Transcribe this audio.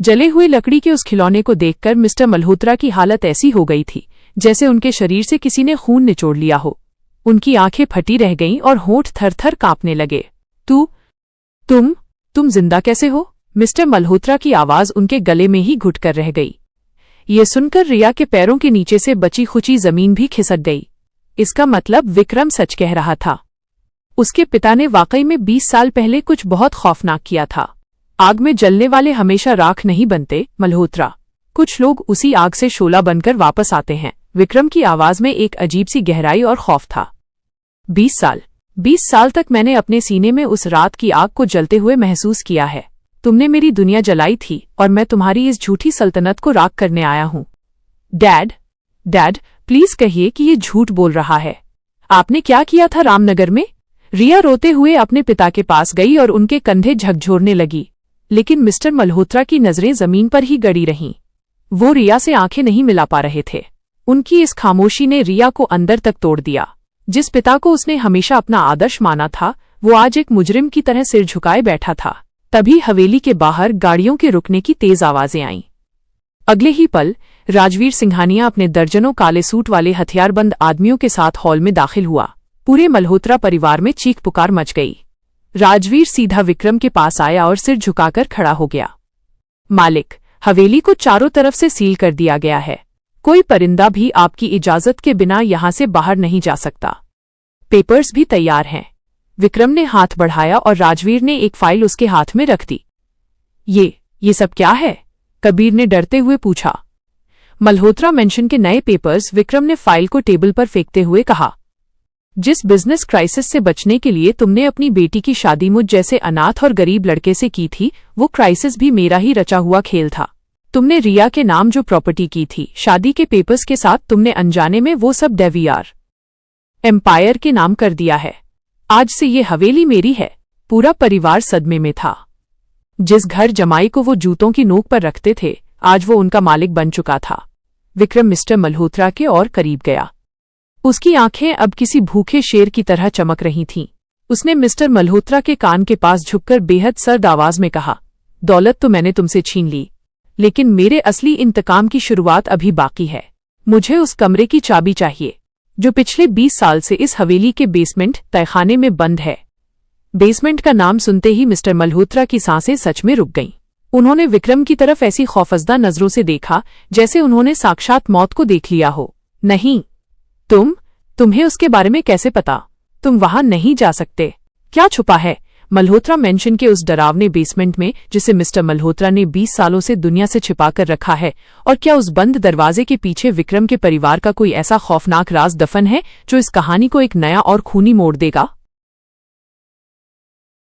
जले हुए लकड़ी के उस खिलौने को देखकर मिस्टर मल्होत्रा की हालत ऐसी हो गई थी जैसे उनके शरीर से किसी ने खून निचोड़ लिया हो। उनकी आंखें फटी रह गईं और होंठ थर-थर कांपने लगे। तुम जिंदा कैसे हो? मिस्टर मल्होत्रा की आवाज उनके गले में ही घुटकर रह गई। ये सुनकर रिया के पैरों के नीचे से बची खुची जमीन भी खिसक गई। इसका मतलब विक्रम सच कह रहा था। उसके पिता ने वाकई में 20 साल पहले कुछ बहुत खौफनाक किया था। आग में जलने वाले हमेशा राख नहीं बनते मल्होत्रा। कुछ लोग उसी आग से शोला बनकर वापस आते हैं। विक्रम की आवाज में एक अजीब सी गहराई और खौफ था। 20 साल तक मैंने अपने सीने में उस रात की आग को जलते हुए महसूस किया है। तुमने मेरी दुनिया जलाई थी और मैं तुम्हारी इस झूठी सल्तनत को राख करने आया हूं। डैड, प्लीज कहिए कि ये झूठ बोल रहा है। आपने क्या किया था रामनगर में? रिया रोते हुए अपने पिता के पास गई और उनके कंधे झकझोरने लगी। लेकिन मिस्टर मल्होत्रा की नजरें जमीन पर ही गड़ी रहीं। वो रिया से आंखें नहीं मिला पा रहे थे। उनकी इस खामोशी ने रिया को अंदर तक तोड़ दिया। जिस पिता को उसने हमेशा अपना आदर्श माना था, वो आज एक मुजरिम की तरह सिर झुकाए बैठा था। तभी हवेली के बाहर गाड़ियों के रुकने की तेज आवाजें आईं। अगले ही पल राजवीर सिंघानिया अपने दर्जनों काले सूट वाले हथियारबंद आदमियों के साथ हॉल में दाखिल हुआ। पूरे मल्होत्रा परिवार में चीख पुकार मच गई। राजवीर सीधा विक्रम के पास आया और सिर झुकाकर खड़ा हो गया। मालिक, हवेली को चारों तरफ से सील कर दिया गया है। कोई परिंदा भी आपकी इजाजत के बिना यहां से बाहर नहीं जा सकता। पेपर्स भी तैयार हैं। विक्रम ने हाथ बढ़ाया और राजवीर ने एक फाइल उसके हाथ में रख दी। ये सब क्या है? कबीर ने डरते हुए पूछा। मल्होत्रा मेंशन के नए पेपर्स। विक्रम ने फाइल को टेबल पर फेंकते हुए कहा। जिस बिजनेस क्राइसिस से बचने के लिए तुमने अपनी बेटी की शादी मुझ जैसे अनाथ और गरीब लड़के से की थी, वो क्राइसिस भी मेरा ही रचा हुआ खेल था। तुमने रिया के नाम जो प्रॉपर्टी की थी शादी के पेपर्स के साथ, तुमने अनजाने में वो सब डेवियार एम्पायर के नाम कर दिया है। आज से ये हवेली मेरी है। पूरा परिवार सदमे में था। जिस घर जमाई को वो जूतों की नोक पर रखते थे, आज वो उनका मालिक बन चुका था। विक्रम मिस्टर मल्होत्रा के और करीब गया। उसकी आंखें अब किसी भूखे शेर की तरह चमक रही थीं। उसने मिस्टर मल्होत्रा के कान के पास झुककर बेहद सर्द आवाज में कहा, दौलत तो मैंने तुमसे छीन ली, लेकिन मेरे असली इंतकाम की शुरुआत अभी बाकी है। मुझे उस कमरे की चाबी चाहिए जो पिछले 20 साल से इस हवेली के बेसमेंट तहखाने में बंद है। बेसमेंट का नाम सुनते ही मिस्टर मल्होत्रा की सांसें सच में रुक गईं। उन्होंने विक्रम की तरफ ऐसी खौफजदा नजरों से देखा जैसे उन्होंने साक्षात मौत को देख लिया हो। नहीं, तुम्हें उसके बारे में कैसे पता? तुम वहां नहीं जा सकते। क्या छुपा है मल्होत्रा मेंशन के उस डरावने बेसमेंट में जिसे मिस्टर मल्होत्रा ने 20 सालों से दुनिया से छिपाकर रखा है? और क्या उस बंद दरवाजे के पीछे विक्रम के परिवार का कोई ऐसा खौफनाक राज दफन है जो इस कहानी को एक नया और खूनी मोड़ देगा?